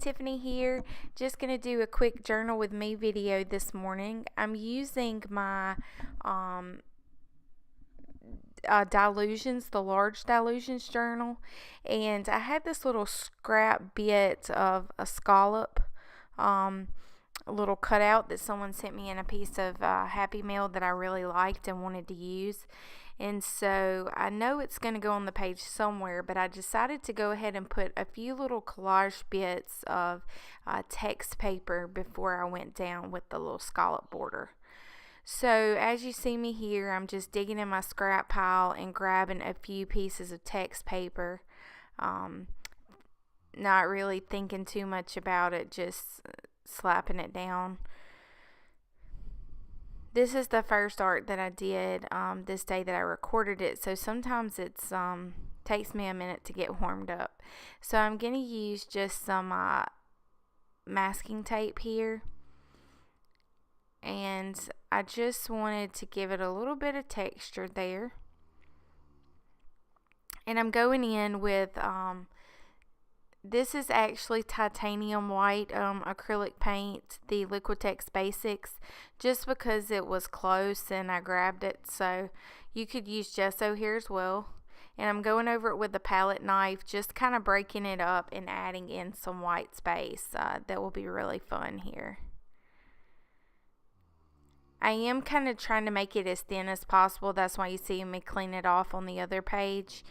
Tiffany here. Just going to do a quick journal with me video this morning. I'm using my Dilutions, the large Dilutions journal, and I had this little scrap bit of a scallop, a little cutout that someone sent me in a piece of Happy Mail that I really liked and wanted to use. And so I know it's going to go on the page somewhere, but I decided to go ahead and put a few little collage bits of text paper before I went down with the little scallop border. So as you see me here, I'm just digging in my scrap pile and grabbing a few pieces of text paper. Not really thinking too much about it, just slapping it down. This is the first art that I did this day that I recorded it, so sometimes it's takes me a minute to get warmed up. So I'm going to use just some masking tape here, and I just wanted to give it a little bit of texture there. And I'm going in with this is actually titanium white acrylic paint, the Liquitex Basics, just because it was close and I grabbed it. So you could use gesso here as well. And I'm going over it with a palette knife, just kind of breaking it up and adding in some white space. That will be really fun here. I am kind of trying to make it as thin as possible. That's why you see me clean it off on the other page.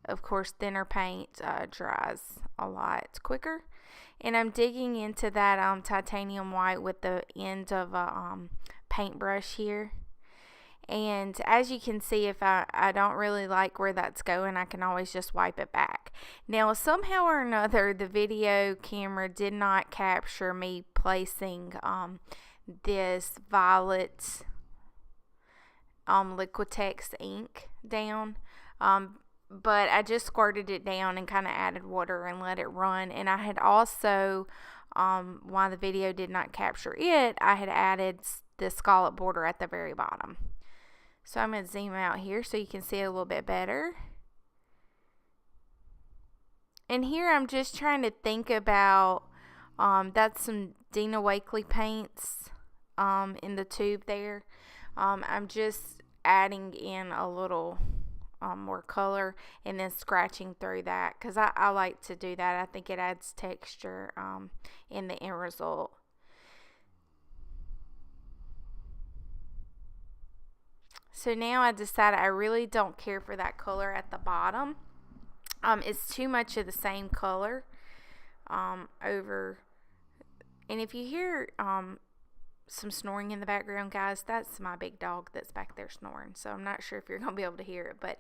Of course, thinner paint dries a lot quicker. And I'm digging into that titanium white with the end of a paintbrush here. And as you can see, if I don't really like where that's going, I can always just wipe it back. Now, somehow or another, the video camera did not capture me placing this violet Liquitex ink down. But I just squirted it down and kind of added water and let it run. And I had also, while the video did not capture it, I had added the scallop border at the very bottom. So I'm going to zoom out here so you can see it a little bit better. And here I'm just trying to think about, that's some Dina Wakley paints in the tube there. I'm just adding in a little more color and then scratching through that, because I like to do that. I think it adds texture in the end result. So now I decided I really don't care for that color at the bottom. It's too much of the same color over. And if you hear some snoring in the background, guys, that's my big dog that's back there snoring, so I'm not sure if you're gonna be able to hear it. But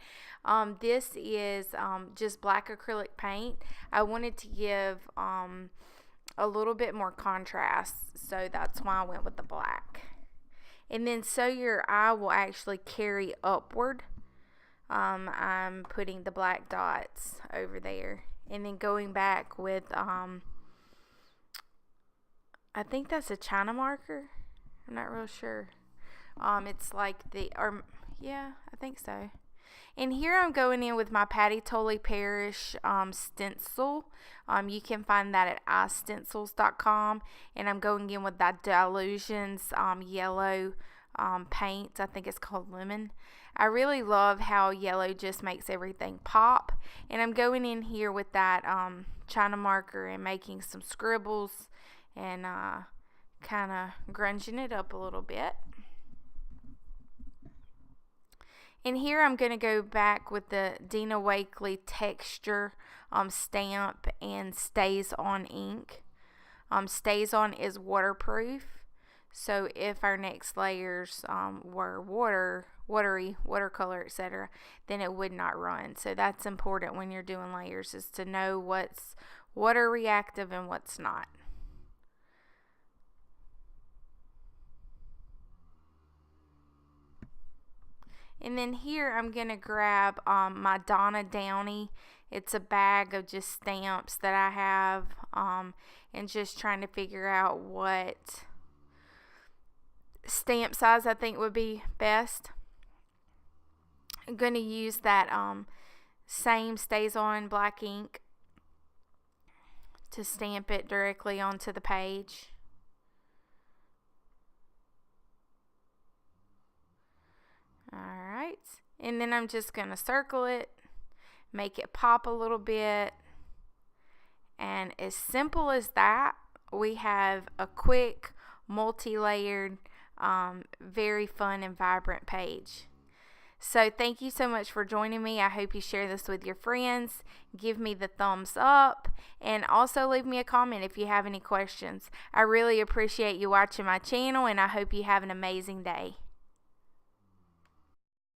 this is just black acrylic paint. I wanted to give a little bit more contrast, so that's why I went with the black. And then so your eye will actually carry upward, I'm putting the black dots over there, and then going back with I think that's a China marker. I'm not real sure. It's like yeah, I think so. And here I'm going in with my Patty Tolley Parish stencil. You can find that at istencils.com. And I'm going in with that Dilutions yellow paint. I think it's called Lemon. I really love how yellow just makes everything pop. And I'm going in here with that China marker and making some scribbles and kind of grunging it up a little bit. And here I'm going to go back with the Dina Wakley texture stamp and Stays On ink. Stays On is waterproof, so if our next layers were watery, watercolor, etc., then it would not run. So that's important when you're doing layers, is to know what's water reactive and what's not. And then here I'm going to grab my Donna Downey. It's a bag of just stamps that I have, and just trying to figure out what stamp size I think would be best. I'm going to use that same Stays On black ink to stamp it directly onto the page. Alright, and then I'm just going to circle it, make it pop a little bit, and as simple as that, we have a quick, multi-layered, very fun and vibrant page. So thank you so much for joining me. I hope you share this with your friends. Give me the thumbs up, and also leave me a comment if you have any questions. I really appreciate you watching my channel, and I hope you have an amazing day.